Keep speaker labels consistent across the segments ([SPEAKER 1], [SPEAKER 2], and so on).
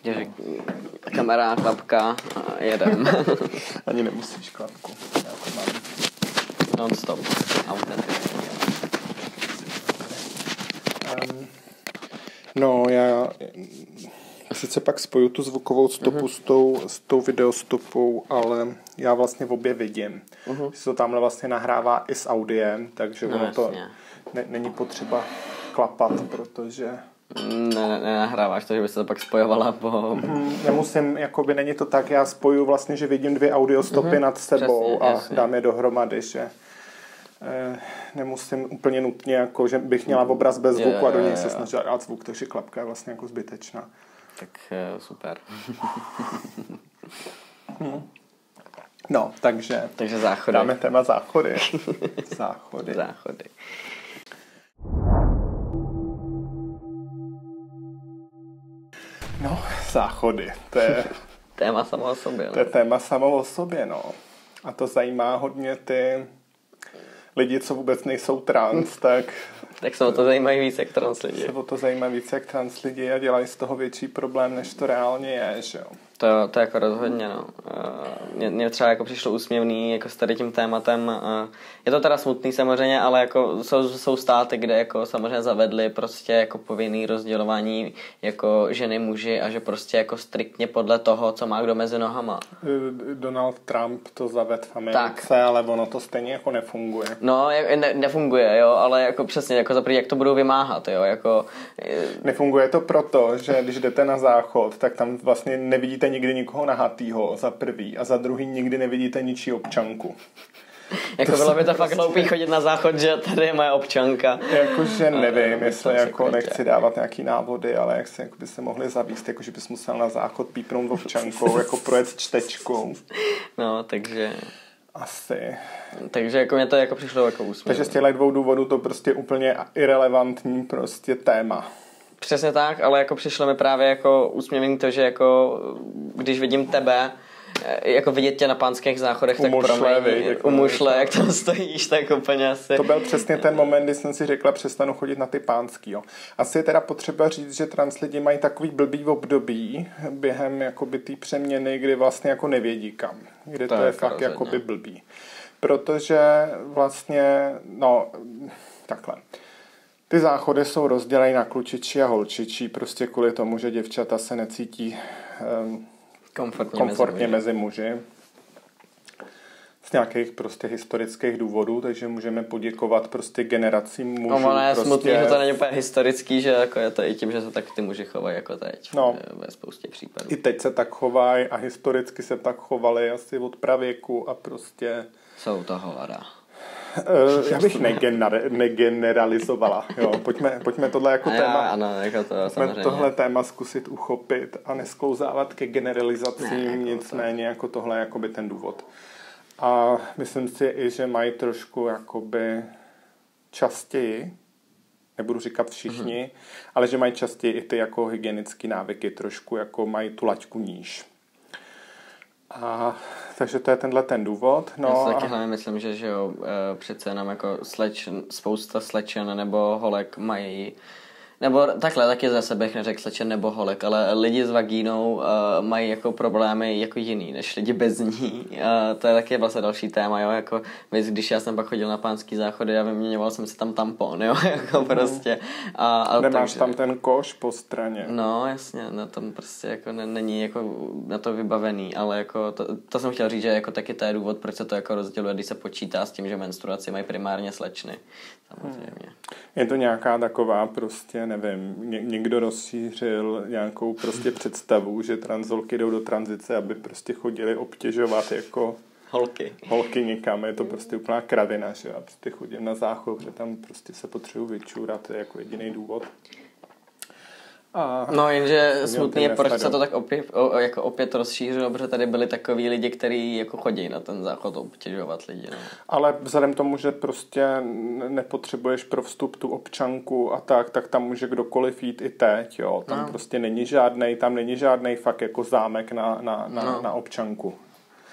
[SPEAKER 1] Takže kamera, klapka a jedem.
[SPEAKER 2] Ani nemusíš klapku. Já to mám.
[SPEAKER 1] Non-stop. Autentický.
[SPEAKER 2] No, já sice pak spoju tu zvukovou stopu s tou videostopou, ale já vlastně v obě vidím. Se to tamhle vlastně nahrává i s audiem, takže ono to není potřeba klapat, protože...
[SPEAKER 1] Nenahráváš to, že by se to pak spojovala po...
[SPEAKER 2] Nemusím, jakoby není to tak, já spoju vlastně, že vidím 2 audiostopy nad sebou
[SPEAKER 1] přesně.
[SPEAKER 2] Dám je dohromady, že nemusím úplně nutně, jako, že bych měla obraz bez zvuku a do něj se snažila dát zvuk, takže klapka je vlastně jako zbytečná.
[SPEAKER 1] Tak super.
[SPEAKER 2] No, takže
[SPEAKER 1] záchody.
[SPEAKER 2] Dáme téma záchody. Záchody. No, záchody. To je
[SPEAKER 1] téma samo o sobě. No.
[SPEAKER 2] To je téma samo o sobě, no. A to zajímá hodně ty lidi, co vůbec nejsou trans, tak
[SPEAKER 1] se o to zajímají víc jak trans lidi.
[SPEAKER 2] Se o to zajímají víc jak trans lidi a dělají z toho větší problém, než to reálně je, že jo.
[SPEAKER 1] To jako rozhodně, no. Mně třeba jako přišlo úsměvný jako s tady tím tématem. Je to teda smutný samozřejmě, ale jako jsou státy, kde jako samozřejmě zavedli prostě jako povinný rozdělování jako ženy muži a že prostě jako striktně podle toho, co má kdo mezi nohama.
[SPEAKER 2] Donald Trump to zavedl v Americe, ale ono to stejně jako nefunguje.
[SPEAKER 1] No, nefunguje, jo, ale jako přesně, jako zaprvé, jak to budou vymáhat, jo, jako...
[SPEAKER 2] Nefunguje to proto, že když jdete na záchod, tak tam vlastně nevidíte nikdy nikoho nahatýho za prvý a za druhý nikdy nevidíte ničí občanku.
[SPEAKER 1] Jako bylo by to fakt hloupý chodit na záchod, že tady je moje občanka.
[SPEAKER 2] Jakože nevím, jestli jako nechci dávat nějaký návody, ale jak se jako by se mohli zavíst, jakože bys musel na záchod pípnout občankou, jako projet čtečkou.
[SPEAKER 1] No, takže...
[SPEAKER 2] Asi.
[SPEAKER 1] Takže jako mě to jako přišlo jako úsměv.
[SPEAKER 2] Takže z těchto 2 důvodů to prostě úplně irelevantní prostě téma.
[SPEAKER 1] Přesně tak, ale jako přišlo mi právě jako úsměvný to, že jako když vidím tebe, jako vidět tě na pánských záchodech, tak pro mě umušle, jak tam stojíš, tak úplně asi.
[SPEAKER 2] To byl přesně ten moment, kdy jsem si řekla, přestanu chodit na ty pánský. Jo. Asi je teda potřeba říct, že trans lidi mají takový blbý období během jakoby té přeměny, kdy vlastně jako nevědí kam. Kdy to je fakt jakoby blbý. Protože vlastně, no, takhle. Ty záchody jsou rozděleny na klučičí a holčičí, prostě kvůli tomu, že děvčata se necítí komfortně mezi muži. Z nějakých prostě historických důvodů, takže můžeme poděkovat prostě generacím mužů.
[SPEAKER 1] No, ale je
[SPEAKER 2] prostě...
[SPEAKER 1] smutný, že to není úplně historický, že jako je to i tím, že se tak ty muži chovají jako teď.
[SPEAKER 2] No,
[SPEAKER 1] ve spoustě případů.
[SPEAKER 2] I teď se tak chovají a historicky se tak chovali asi od pravěku a prostě...
[SPEAKER 1] Jsou to hovada.
[SPEAKER 2] Já bych negeneralizovala. Jo, pojďme tohle jako téma.
[SPEAKER 1] Ano, jako to samozřejmě.
[SPEAKER 2] Tohle téma zkusit uchopit a nesklouzávat ke generalizacím, nicméně jako tohle je jakoby ten důvod. A myslím si i, že mají trošku jakoby častěji, nebudu říkat všichni, ale že mají častěji i ty jako hygienické návyky, trošku jako mají tu laťku níž. A takže to je tenhle ten důvod. No,
[SPEAKER 1] já si taky hlavně myslím, že jo, přece jenom jako spousta slečen nebo holek mají, nebo takhle taky zase bych neřekl slečen nebo holek, ale lidi s vagínou mají jako problémy jako jiný, než lidi bez ní. To je taky vlastně další téma, jo, jako když já jsem pak chodil na pánský záchody a vyměňoval jsem si tam tampon, jo, jako prostě. A
[SPEAKER 2] nemáš takže, tam ten koš po straně.
[SPEAKER 1] No, jasně, na tom prostě jako není jako na to vybavený, ale jako to jsem chtěl říct, že jako taky to je důvod, proč se to jako rozděluje, když se počítá s tím, že menstruaci mají primárně slečny. Samozřejmě.
[SPEAKER 2] Je to nějaká taková prostě, nevím, někdo rozšířil nějakou prostě představu, že transholky jdou do tranzice, aby prostě chodili obtěžovat jako holky někam. Je to prostě úplná kravina, že já prostě chodím na záchod, že tam prostě se potřebuji vyčůrat, to je jako jediný důvod.
[SPEAKER 1] No jenže smutný je, proč se to tak opět rozšířilo, protože tady byli takový lidi, kteří jako chodí na ten záchod obtěžovat lidi. No.
[SPEAKER 2] Ale vzhledem tomu, že prostě nepotřebuješ pro vstup tu občanku a tak tam může kdokoliv jít i teď, jo. Tam prostě není žádnej fakt jako zámek na občanku.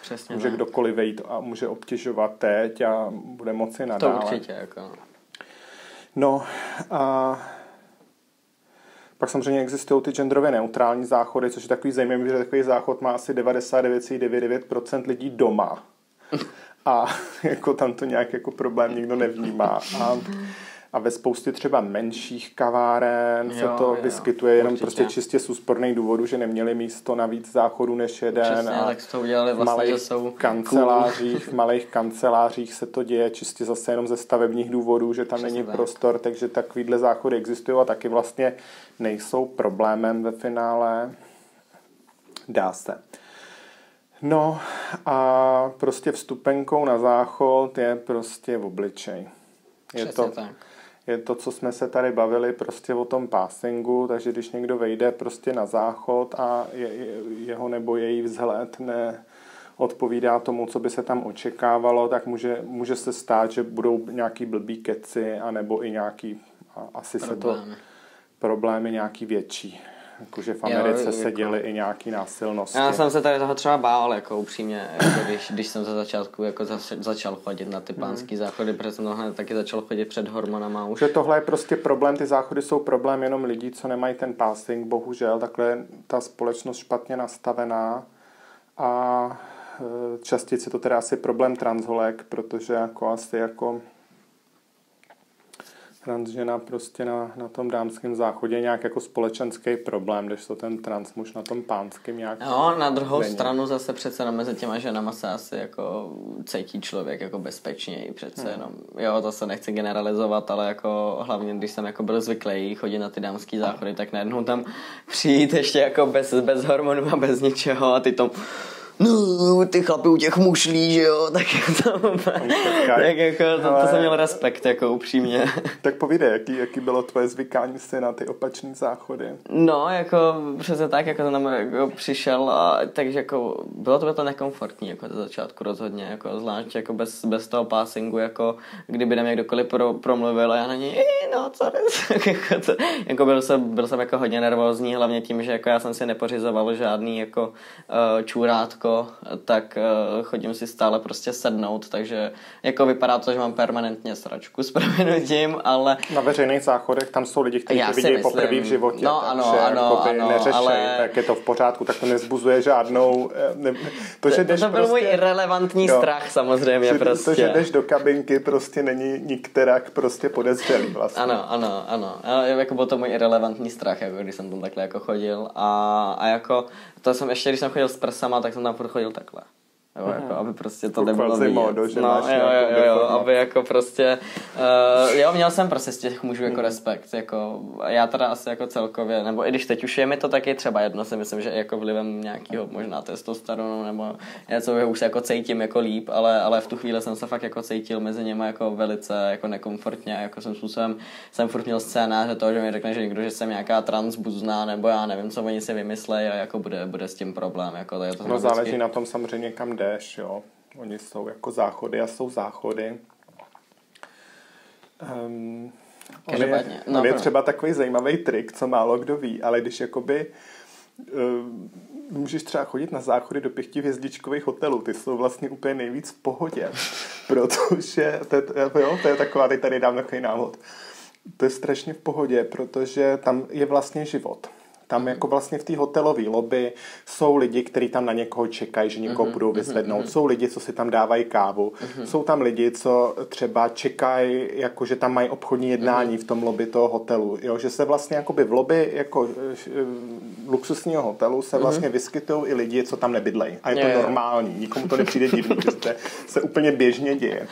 [SPEAKER 1] Přesně.
[SPEAKER 2] Může kdokoliv vejít a může obtěžovat teď a bude moci nadále.
[SPEAKER 1] To určitě, jako.
[SPEAKER 2] No a Pak samozřejmě existují ty genderově neutrální záchody, což je takový zajímavý, že takový záchod má asi 99,99% lidí doma. A jako tam to nějak jako problém nikdo nevnímá. A ve spoustě třeba menších kaváren se to vyskytuje jenom určitě. Prostě čistě z úsporných důvodů, že neměli místo na víc záchodů než jeden.
[SPEAKER 1] Přesně, a tak to udělali vlastně, že jsou
[SPEAKER 2] v malých kancelářích se to děje čistě zase jenom ze stavebních důvodů, že tam přesně není tak. Prostor, takže takovýhle záchody existují a taky vlastně nejsou problémem ve finále. Dá se. No a prostě vstupenkou na záchod je prostě obličej. Je to, co jsme se tady bavili prostě o tom passingu, takže když někdo vejde prostě na záchod a jeho nebo její vzhled neodpovídá tomu, co by se tam očekávalo, tak může se stát, že budou nějaký blbý keci, anebo i nějaký, asi problémy nějaký větší. Jakože v Americe se děly i nějaký násilnosti.
[SPEAKER 1] Já jsem se tady toho třeba bál, jako upřímně, jako když jsem ze začátku jako začal chodit na ty pánský záchody, protože jsem tohle taky začal chodit před hormonama už.
[SPEAKER 2] Že tohle je prostě problém, ty záchody jsou problém jenom lidí, co nemají ten passing, bohužel, takhle je ta společnost špatně nastavená a častěji je to teda asi problém transholek, protože jako asi jako transžena prostě na tom dámském záchodě je nějak jako společenský problém, když to ten transmuž na tom pánském nějak
[SPEAKER 1] no, na druhou stranu zase přece jenom mezi těma ženama se asi jako cítí člověk jako bezpečněji přece jenom. Jo, to se nechci generalizovat, ale jako hlavně, když jsem jako byl zvyklý chodit na ty dámský záchody, tak najednou tam přijít ještě jako bez hormonů a bez ničeho a ty to no, ty chlapi u těch mušlí, že jo, tak jako to jsem měl respekt, jako upřímně.
[SPEAKER 2] Tak povídej, jaký bylo tvoje zvykání si na ty opačný záchody?
[SPEAKER 1] No, jako přece tak, jako to nám jako přišel a takže jako bylo to nekomfortní, jako ze začátku rozhodně, jako zvlášť jako bez toho passingu, jako kdyby na mě kdokoliv promluvil a já na něj, no co jako byl jsem jako hodně nervózní, hlavně tím, že jako já jsem si nepořizoval žádný jako čůrátko, tak chodím si stále prostě sednout, takže jako vypadá to, že mám permanentně sračku s prominutím, ale...
[SPEAKER 2] Na veřejných záchodech tam jsou lidi, kteří to vidějí poprvé v životě,
[SPEAKER 1] no, ano,
[SPEAKER 2] neřešej,
[SPEAKER 1] ale...
[SPEAKER 2] tak je to v pořádku, tak to nezbuzuje žádnou...
[SPEAKER 1] To byl prostě... můj irrelevantní strach samozřejmě prostě.
[SPEAKER 2] To, že jdeš do kabinky, prostě není nikterak prostě podezřelý vlastně.
[SPEAKER 1] Ano. Jako byl to můj irrelevantní strach, jako když jsem tam takhle jako chodil a jako to jsem ještě, když jsem chodil s prsama, tak jsem tam furt chodil takhle. Jo, jako, aby prostě to nebylo vidět.
[SPEAKER 2] Módu, že
[SPEAKER 1] no, jo, aby jako prostě jo, měl jsem prostě z těch mužů jako respekt, jako já teda asi jako celkově, nebo i když teď už je mi to taky třeba jedno, si myslím, že jako vlivem nějakého možná testosteronu, nebo něco, že už se jako cítím jako líp, ale v tu chvíli jsem se fakt jako cítil mezi nimi jako velice jako nekomfortně, jako jsem furt měl scénáře toho, že mi řekne, že někdo, že jsem nějaká transbuzná, nebo já nevím, co oni si vymyslejí a jako bude s tím problém, jako to je to.
[SPEAKER 2] No záleží na tom samozřejmě, kam jdeš, jo. Oni jsou jako záchody a jsou záchody. On je třeba takový zajímavý trik, co málo kdo ví, ale když jakoby můžeš třeba chodit na záchody do 5hvězdičkových hotelů, ty jsou vlastně úplně nejvíc v pohodě, protože to je taková, tady dám takový návod. To je strašně v pohodě, protože tam je vlastně život. Tam jako vlastně v té hotelové lobby jsou lidi, kteří tam na někoho čekají, že někoho budou vyzvednout. Jsou lidi, co si tam dávají kávu. Jsou tam lidi, co třeba čekají, jako že tam mají obchodní jednání v tom lobby toho hotelu. Jo? Že se vlastně jakoby v lobby jako luxusního hotelu se vlastně vyskytují i lidi, co tam nebydlejí. A je to normální. Nikomu to nepřijde divný, že to se úplně běžně děje.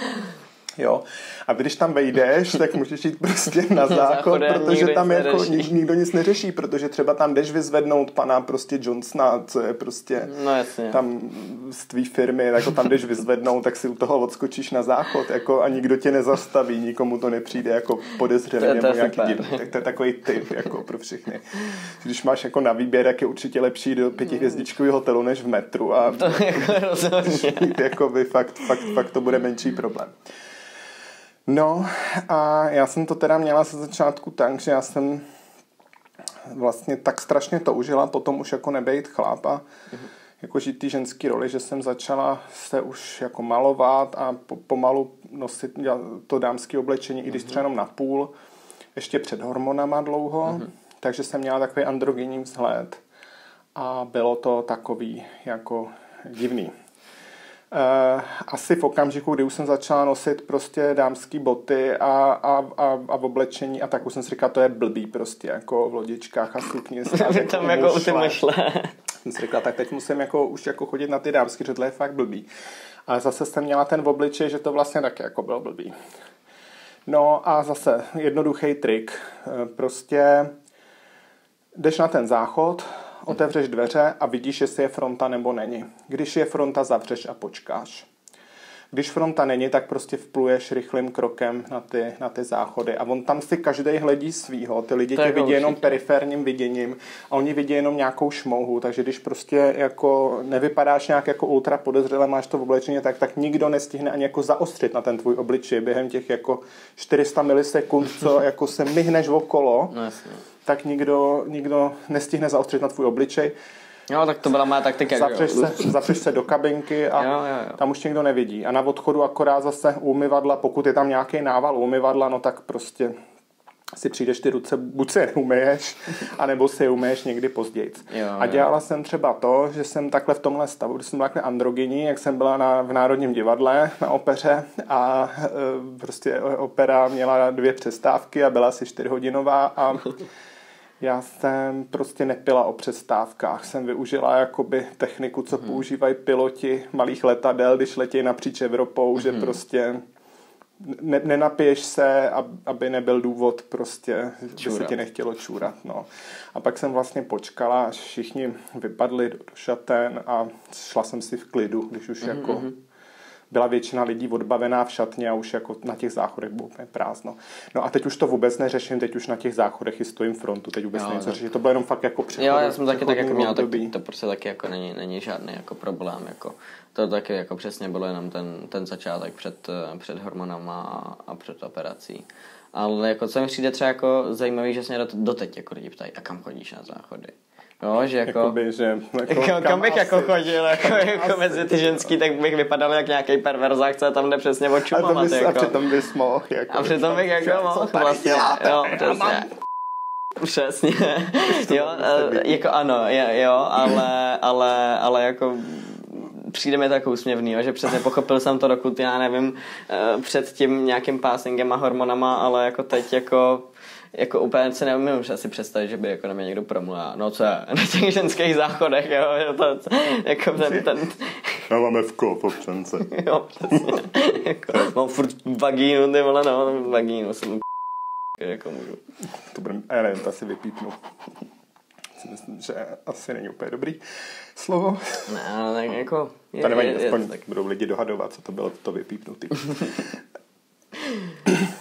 [SPEAKER 2] Jo. A když tam vejdeš, tak můžeš jít prostě na záchod, protože tam jako nikdo nic neřeší, protože třeba tam jdeš vyzvednout pana prostě Johnsona, co je prostě tam z tvý firmy, jako tam jdeš vyzvednout, tak si u toho odskočíš na záchod jako a nikdo tě nezastaví, nikomu to nepřijde jako podezřelé nebo nějaký divný. Tak to je takový tip jako pro všechny. Když máš jako na výběr, jak je určitě lepší do 5hvězdičkového hotelu než v metru a
[SPEAKER 1] to jako rozhodně.
[SPEAKER 2] Jako by fakt to bude menší problém. No a já jsem to teda měla ze začátku tak, že já jsem vlastně tak strašně toužila potom už jako nebejt chlap a jako žít ty ženský roli, že jsem začala se už jako malovat a pomalu nosit to dámské oblečení, i když třeba jenom na půl, ještě před hormonama dlouho, takže jsem měla takový androgenní vzhled a bylo to takový jako divný. Asi v okamžiku, kdy už jsem začala nosit prostě dámský boty a v oblečení a tak už jsem si říkala, to je blbý prostě, jako v lodičkách a sukni.
[SPEAKER 1] Tam jako u ty myšle.
[SPEAKER 2] Jsem si říkala, tak teď musím jako už jako chodit na ty dámský, že to je fakt blbý. Ale zase jsem měla ten obličej, že to vlastně taky jako bylo blbý. No a zase jednoduchý trik. Prostě jdeš na ten záchod, otevřeš dveře a vidíš, jestli je fronta nebo není. Když je fronta, zavřeš a počkáš. Když fronta není, tak prostě vpluješ rychlým krokem na ty záchody. A on tam si každej hledí svýho. Ty lidi tě vidí jenom periferním viděním a oni vidí jenom nějakou šmouhu. Takže když prostě jako nevypadáš nějak jako ultra podezřele, máš to v oblečení, tak nikdo nestihne ani jako zaostřit na ten tvůj obličej během těch jako 400 milisekund, co jako se myhneš okolo.
[SPEAKER 1] No jasně.
[SPEAKER 2] Tak nikdo nestihne zaostřit na tvůj obličej.
[SPEAKER 1] Jo, tak to byla má taktika.
[SPEAKER 2] Zapřeš se do kabinky a
[SPEAKER 1] jo.
[SPEAKER 2] tam už nikdo nevidí. A na odchodu akorát zase umyvadla, pokud je tam nějaký nával umyvadla, no tak prostě si přijdeš ty ruce, buď se je umyješ, anebo si je umyješ někdy později. A dělala jsem třeba to, že jsem takhle v tomhle stavu, když jsem byla takhle androgyní, jak jsem byla v Národním divadle na opeře a prostě opera měla 2 přestávky a byla asi 4hodinová a já jsem prostě nepila o přestávkách. Jsem využila jakoby techniku, co používají piloti malých letadel, když letějí napříč Evropou, že prostě nenapiješ se, aby nebyl důvod prostě, že se ti nechtělo čůrat. No. A pak jsem vlastně počkala, až všichni vypadli do šaten a šla jsem si v klidu, když už jako byla většina lidí odbavená v šatně a už jako na těch záchodech bylo úplně prázdno. No a teď už to vůbec neřeším, teď už na těch záchodech i stojím frontu, teď vůbec něco řeším. To bylo jenom fakt jako přechod.
[SPEAKER 1] Jo, já jsem taky tak jako měl, tak to prostě taky jako není žádný jako problém. Jako, to taky jako přesně bylo jenom ten začátek před hormonama a před operací. Ale jako co mi přijde třeba jako zajímavý, že se mě doteď jako lidi ptají, a kam chodíš na záchody? Jo, že jako...
[SPEAKER 2] Jakoby, že
[SPEAKER 1] kam bych jako chodil, jako mezi ty ženský, tak bych vypadal jak nějaký perverzák, co tam jde přesně odčumamat.
[SPEAKER 2] A přitom bys mohl. Jako,
[SPEAKER 1] a přitom bych jako mohl vlastně. Jo, přesně. Přesně. Jo, jako ano, jo, ale jako přijde mi to jako úsměvný, jo, že přesně pochopil jsem to, dokud já nevím, před tím nějakým passingem a hormonama, ale jako teď jako úplně se neumím asi představit, že by jako na mě někdo promluvil. No co je, na těch ženských záchodech, jo, že to jako ten...
[SPEAKER 2] Já mám Fko v občance.
[SPEAKER 1] Jo, přesně. Jako, mám furt vagínu, ty vole, no, vagínu jsem jako můžu.
[SPEAKER 2] To bude, já nevím, to asi vypípnu. Myslím, že asi není úplně dobrý slovo.
[SPEAKER 1] Ne, ale tak jako...
[SPEAKER 2] To nevadí, aspoň tak budou lidi dohadovat, co to bylo to vypípnutý.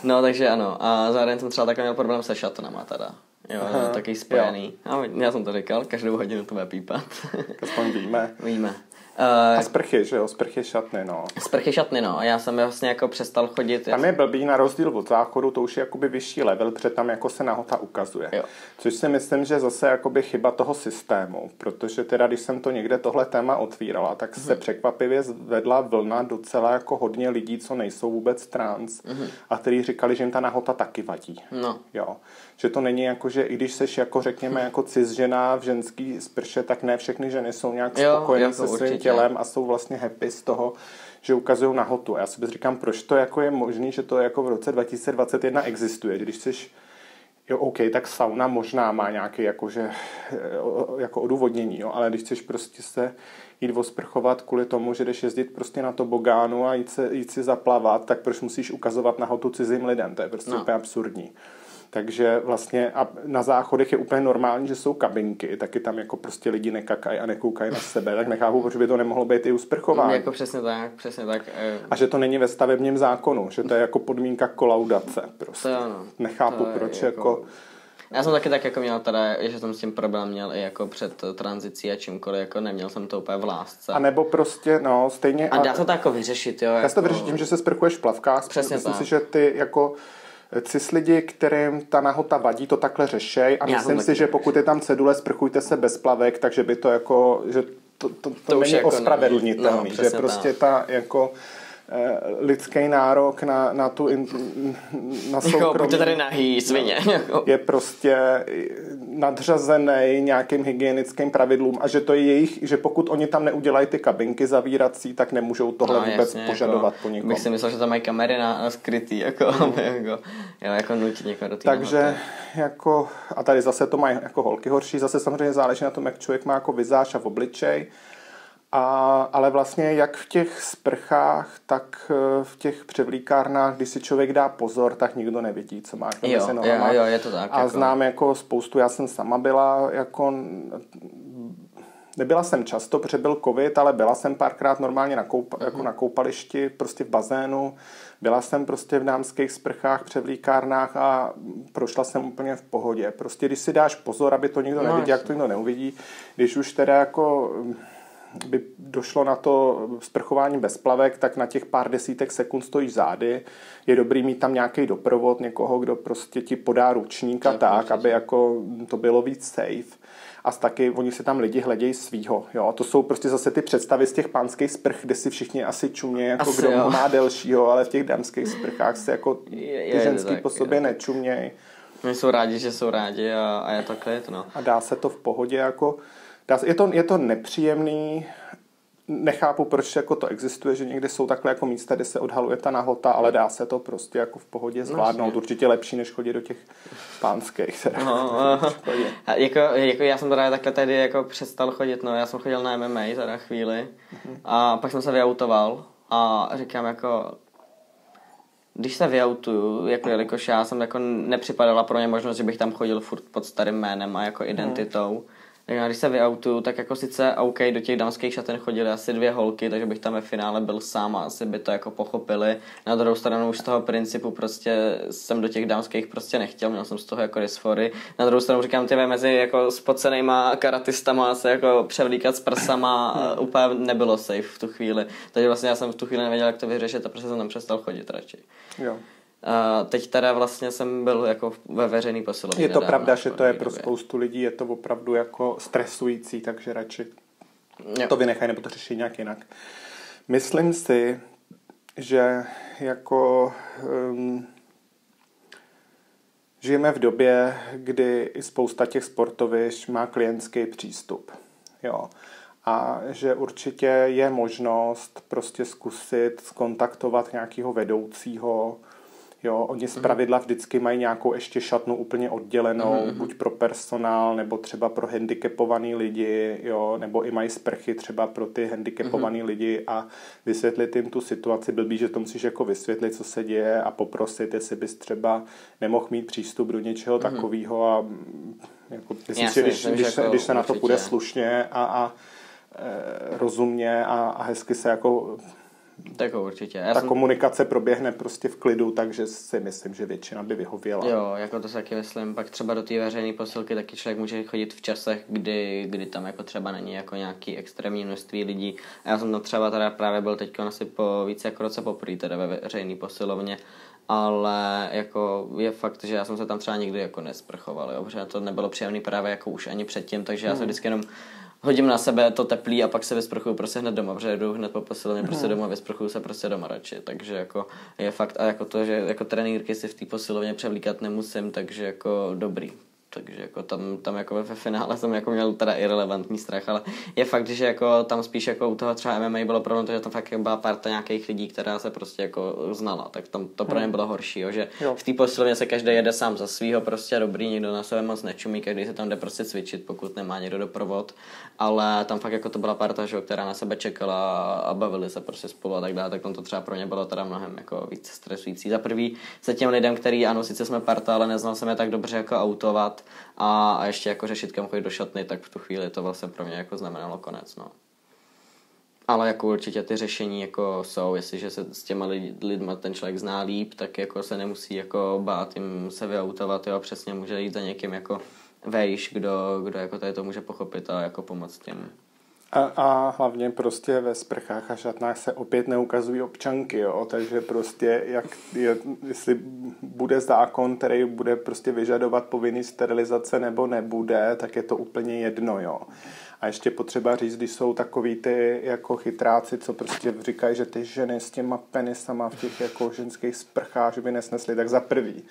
[SPEAKER 1] No, takže ano. A zároveň jsem třeba takový měl problém se šatnama teda. Jo, taky spojený. Já jsem to říkal, každou hodinu to bude pípat.
[SPEAKER 2] Aspoň víme. A sprchy, že jo? Sprchy šatny, no.
[SPEAKER 1] Sprchy šatny, no. Já jsem vlastně jako přestal chodit.
[SPEAKER 2] Tam je blbý na rozdíl od záchodu, to už je jakoby vyšší level, protože tam jako se nahota ukazuje.
[SPEAKER 1] Jo.
[SPEAKER 2] Což si myslím, že zase jakoby chyba toho systému, protože teda, když jsem to někde tohle téma otvírala, tak se překvapivě zvedla vlna docela jako hodně lidí, co nejsou vůbec trans a kteří říkali, že jim ta nahota taky vadí.
[SPEAKER 1] No.
[SPEAKER 2] Jo. Že to není jako, že i když seš jako řekněme jako cisžena v ženský sprše, tak ne všechny ženy jsou nějak spokojené se svým tělem a jsou vlastně happy z toho, že ukazují nahotu. A já si říkám, proč to jako je možný, že to jako v roce 2021 existuje. Když jsi jo, OK, tak sauna možná má nějaké jakože, jako odůvodnění, jo, ale když chceš prostě se jít osprchovat kvůli tomu, že jdeš jezdit prostě na tobogánu a jít si zaplavat, tak proč musíš ukazovat nahotu cizím lidem? To je prostě úplně absurdní. Takže vlastně a na záchodech je úplně normální, že jsou kabinky, taky tam jako prostě lidi nekakají a nekoukají na sebe, tak nechápu, proč by to nemohlo být i u sprchování.
[SPEAKER 1] Jako přesně tak.
[SPEAKER 2] A že to není ve stavebním zákonu, že to je jako podmínka kolaudace prostě.
[SPEAKER 1] To ano.
[SPEAKER 2] Nechápu, proč jako...
[SPEAKER 1] Já jsem taky tak jako měl teda, že jsem s tím problém měl i jako před tranzicí a čímkoliv, jako neměl jsem to úplně v lásce.
[SPEAKER 2] A nebo prostě, no, stejně...
[SPEAKER 1] A dá to tak jako vyřešit, jo.
[SPEAKER 2] Já to vyřešit tím, že se sprchuješ v plavkách.
[SPEAKER 1] Přesně
[SPEAKER 2] myslím
[SPEAKER 1] tak.
[SPEAKER 2] si, že ty jako... Cis lidi, kterým ta nahota vadí, to takhle řešej a myslím si, že pokud je tam cedule sprchujte se bez plavek, takže by to jako, že to není jako ospravedlnitelný, že prostě ta jako lidský nárok na soukromí
[SPEAKER 1] buďte tady nahý, svině.
[SPEAKER 2] Je prostě nadřazený nějakým hygienickým pravidlům a že to je jejich, že pokud oni tam neudělají ty kabinky zavírací, tak nemůžou tohle vůbec
[SPEAKER 1] jasně,
[SPEAKER 2] požadovat po nikom.
[SPEAKER 1] Bych si myslel, že tam mají kamery na skrytý, jako nutit někoho do té
[SPEAKER 2] Takže jako, a tady zase to mají jako holky horší, zase samozřejmě záleží na tom, jak člověk má jako vizáž a v obličej. Ale vlastně jak v těch sprchách, tak v těch převlíkárnách, když si člověk dá pozor, tak nikdo nevidí, co má mezi nohama.
[SPEAKER 1] Jo, je to tak.
[SPEAKER 2] A znám jako spoustu, já jsem sama byla jako, nebyla jsem často, protože byl covid, ale byla jsem párkrát normálně jako na koupališti, prostě v bazénu. Byla jsem prostě v dámských sprchách, převlíkárnách a prošla jsem úplně v pohodě. Prostě když si dáš pozor, aby to nikdo neviděl, jak to nikdo neuvidí, když už teda jako by došlo na to sprchování bez plavek, tak na těch pár desítek sekund stojíš zády. Je dobrý mít tam nějaký doprovod, někoho, kdo prostě ti podá ručník a tak, aby jako to bylo víc safe. A taky oni si tam lidi hledějí svýho. Jo? To jsou prostě zase ty představy z těch pánských sprch, kde si všichni asi čumějí, jako kdo má delšího, ale v těch dámských sprchách se jako ty ženský po sobě nečumějí.
[SPEAKER 1] Oni jsou rádi, že jsou rádi a je to klid, no.
[SPEAKER 2] A dá se to v pohodě jako... Je to nepříjemný, nechápu, proč jako to existuje, že někdy jsou takhle jako místa, kde se odhaluje ta nahota, ale dá se to prostě jako v pohodě zvládnout. Určitě lepší, než chodit do těch pánských.
[SPEAKER 1] Jako já jsem teda takhle tady jako přestal chodit, no, já jsem chodil na MMA teda chvíli a pak jsem se vyautoval a říkám jako... Když se vyautuju, jako jelikož já jsem jako nepřipadala pro ně možnost, že bych tam chodil furt pod starým jménem a jako identitou, tak když se vyautuju, tak jako sice OK, do těch dámských šaten chodily asi 2 holky, takže bych tam ve finále byl sám a asi by to jako pochopili. Na druhou stranu už z toho principu prostě jsem do těch dámských prostě nechtěl, měl jsem z toho jako dysfory. Na druhou stranu říkám, mezi jako spocenejma karatistama se jako převlíkat s prsama úplně nebylo safe v tu chvíli. Takže vlastně já jsem v tu chvíli nevěděl, jak to vyřešit a prostě jsem tam přestal chodit radši.
[SPEAKER 2] Jo.
[SPEAKER 1] Teď teda vlastně jsem byl jako ve veřejný posilovně.
[SPEAKER 2] Je to pravda, že to je pro spoustu lidí, je to opravdu jako stresující, takže radši to vynechaj nebo to řeší nějak jinak. Myslím si, že jako žijeme v době, kdy spousta těch sportovišť má klientský přístup. Jo. A že určitě je možnost prostě zkusit skontaktovat nějakého vedoucího. Jo, oni zpravidla vždycky mají nějakou ještě šatnu úplně oddělenou, buď pro personál, nebo třeba pro handicapovaný lidi, jo, nebo i mají sprchy třeba pro ty handicapovaný lidi a vysvětlit jim tu situaci. Blbý, že to musíš jako vysvětlit, co se děje a poprosit, jestli bys třeba nemohl mít přístup do něčeho takového a jako, myslím, že když se na to půjde slušně a rozumně a hezky se jako...
[SPEAKER 1] Tak určitě.
[SPEAKER 2] Komunikace proběhne prostě v klidu, takže si myslím, že většina by vyhověla.
[SPEAKER 1] Jo, jako to si taky myslím. Pak třeba do té veřejné posilky taky člověk může chodit v časech, kdy tam jako třeba není jako nějaký extrémní množství lidí. A já jsem tam třeba teda právě byl teď asi po více jako roce poprvé teda ve veřejné posilovně. Ale jako je fakt, že já jsem se tam třeba nikdy jako nesprchoval, jo, protože to nebylo příjemný právě jako už ani předtím, takže já jsem vždycky jenom hodím na sebe to teplý a pak se vysprchuju prostě hned doma, protože jdu hned po posilovně prostě doma, vysprchuju se prostě doma radši, takže jako je fakt a jako to, že jako trenýrky si v té posilovně převlíkat nemusím, takže jako dobrý. Takže jako tam jako ve finále jsem jako měl teda irelevantní strach, ale je fakt, že jako tam spíš jako u toho třeba MMA bylo problém, že tam fakt byla parta nějakých lidí, která se prostě jako znala, tak tam to pro ně bylo horší, jo, že v té posilovně se každý jede sám za svýho, prostě dobrý, nikdo na sebe moc nečumí, každý se tam jde prostě cvičit, pokud nemá někdo doprovod, ale tam fakt jako to byla parta, že, která na sebe čekala a bavili se prostě spolu a tak dále, tak tam to třeba pro ně bylo teda mnohem jako víc stresující. Za prvý se těm lidem, který ano, sice jsme parta, ale neznal jsem je tak dobře jako autovat a ještě jako řešit, kam chodit do šatny, tak v tu chvíli to vlastně pro mě jako znamenalo konec, no. Ale jako určitě ty řešení jako jsou, jestliže se s těma lidma ten člověk zná líp, tak jako se nemusí jako bát jim se vyautovat, jo, přesně může jít za někým jako vejš, kdo jako tady to může pochopit a jako pomoct těm.
[SPEAKER 2] A hlavně prostě ve sprchách a šatnách se opět neukazují občanky, jo? Takže prostě jestli bude zákon, který bude prostě vyžadovat povinný sterilizace nebo nebude, tak je to úplně jedno, jo. A ještě potřeba říct, když jsou takový ty jako chytráci, co prostě říkají, že ty ženy s těma penisama v těch jako ženských sprchách, že by nesnesly, tak za prvý.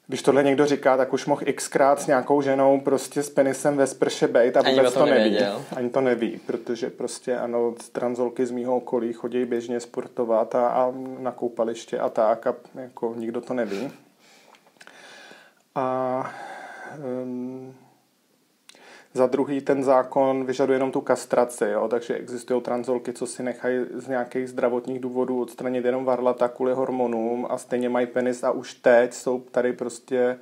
[SPEAKER 2] Když tohle někdo říká, tak už mohl xkrát s nějakou ženou prostě s penisem ve sprše bejt a vůbec to neví. Ani to neví, protože prostě ano, tranzolky z mýho okolí chodí běžně sportovat a na koupaliště a tak a jako nikdo to neví. A za druhý ten zákon vyžaduje jenom tu kastraci, jo? Takže existují tranzolky, co si nechají z nějakých zdravotních důvodů odstranit jenom varlata kvůli hormonům a stejně mají penis a už teď jsou tady prostě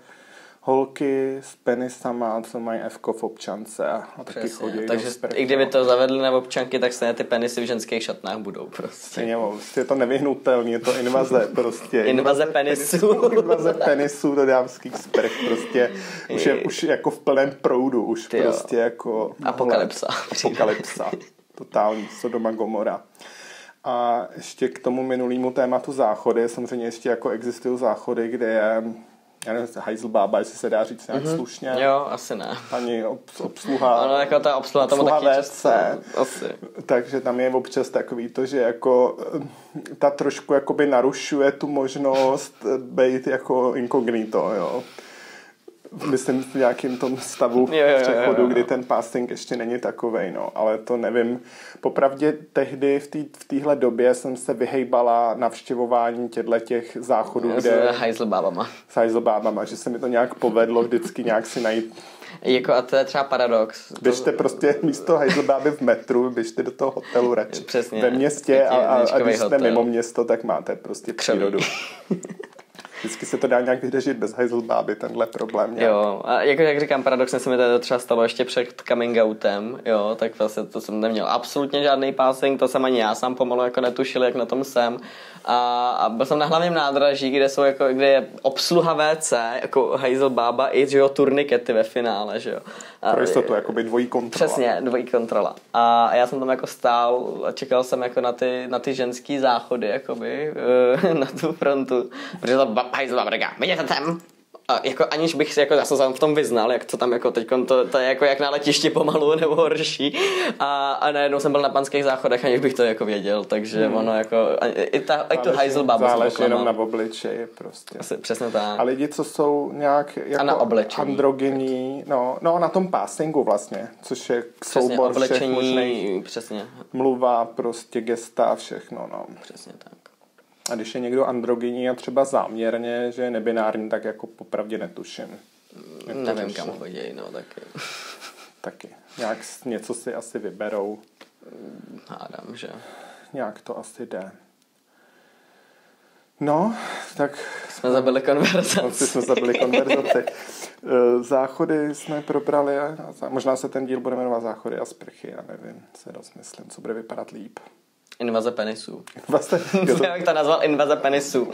[SPEAKER 2] holky s penisama, co mají F-ko v občance a taky chodí.
[SPEAKER 1] Takže i kdyby to zavedli na občanky, tak stejně ty penisy v ženských šatnách budou prostě.
[SPEAKER 2] Stejně, je to nevyhnutelný, je to invaze prostě.
[SPEAKER 1] Invaze penisů.
[SPEAKER 2] Invaze penisů do dámských sprch prostě. Už jako v plném proudu, už prostě jako...
[SPEAKER 1] Apokalypsa.
[SPEAKER 2] Apokalypsa. Totální Sodoma Gomora. A ještě k tomu minulýmu tématu záchody. Samozřejmě ještě jako existují záchody, kde je já nevím, hajzlbába, jestli se dá říct nějak slušně.
[SPEAKER 1] Jo, asi ne.
[SPEAKER 2] Paní obsluha.
[SPEAKER 1] Ano, jako ta obsluha tam taky často. Asi.
[SPEAKER 2] Takže tam je občas takový to, že jako ta trošku jakoby narušuje tu možnost být jako inkognito, jo. Myslím v nějakým tom stavu přechodu, kdy ten passing ještě není takovej, no. Ale to nevím. Popravdě tehdy v téhle době jsem se vyhejbala navštěvování těch záchodů, kde...
[SPEAKER 1] S
[SPEAKER 2] hajzlbábama, že se mi to nějak povedlo vždycky nějak si najít.
[SPEAKER 1] Jako a to je třeba paradox.
[SPEAKER 2] Běžte prostě místo hajzlbáby v metru, běžte do toho hotelu radši.
[SPEAKER 1] Přesně.
[SPEAKER 2] Ve městě a když jste mimo město, tak máte prostě přírodu. Vždycky se to dá nějak vyřešit bez hajzlbáby, tenhle problém nějak.
[SPEAKER 1] Jo, a jako jak říkám, paradoxně se mi to třeba stalo ještě před coming outem, jo, tak vlastně to jsem neměl absolutně žádný passing, to jsem ani já sám pomalu jako netušil, jak na tom jsem. A byl jsem na hlavním nádraží, kde je obsluha WC, jako hajzlbába i že jo, turnikety ve finále, že jo.
[SPEAKER 2] Pro jistotu, jakoby dvojí kontrola.
[SPEAKER 1] Přesně, dvojí kontrola. A já jsem tam jako stál a čekal jsem jako na ty ženský záchody, jakoby, na tu frontu. Protože ta hajzlbába říká, vidíte tam? A jako aniž bych si jako, já jsem se v tom vyznal, jak to tam jako teďkon to je jako jak na letišti pomalu nebo horší. A najednou jsem byl na panských záchodech, aniž bych to jako věděl, takže ono jako i tu hajzlbábu jsem
[SPEAKER 2] záleží jenom na obličeji prostě.
[SPEAKER 1] Asi, přesně tak.
[SPEAKER 2] A lidi, co jsou nějak jako androgyní, no na tom passingu vlastně, což je soubor všech možných mluva, prostě gesta, všechno, no.
[SPEAKER 1] Přesně tak.
[SPEAKER 2] A když je někdo androgyní a třeba záměrně, že je nebinární, tak jako popravdě netuším.
[SPEAKER 1] Nevím, kam chodí, no taky.
[SPEAKER 2] Taky. Něco si asi vyberou.
[SPEAKER 1] Hádám, že.
[SPEAKER 2] Nějak to asi jde. No, tak...
[SPEAKER 1] Jsme zabili konverzaci.
[SPEAKER 2] Záchody jsme probrali, možná se ten díl bude jmenovat Záchody a sprchy, já nevím, se rozmyslím, co bude vypadat líp.
[SPEAKER 1] Invaze penisů.
[SPEAKER 2] Já
[SPEAKER 1] bych to nazval invaze penisů.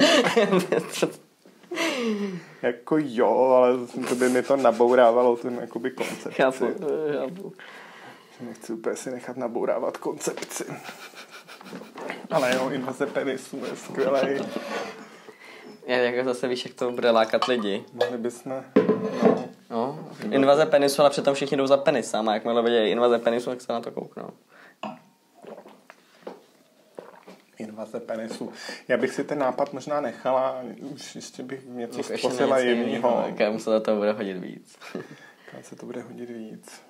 [SPEAKER 2] Jako jo, ale to by mi to nabourávalo ten jakoby koncepci.
[SPEAKER 1] Chápu.
[SPEAKER 2] Nechci úplně si nechat nabourávat koncepci. Ale jo, invaze penisů je skvělej.
[SPEAKER 1] Já jako zase víš, jak to bude lákat lidi.
[SPEAKER 2] Mohli bychom...
[SPEAKER 1] No, invaze penisu, ale přitom všichni jdou za penisama. Jakmile vidějí invaze penisu, tak se na to kouknou.
[SPEAKER 2] Invaze penisu. Já bych si ten nápad možná nechala, už ještě bych něco zkusila jemního.
[SPEAKER 1] Kam se to bude hodit víc.
[SPEAKER 2] Kam se to bude hodit víc.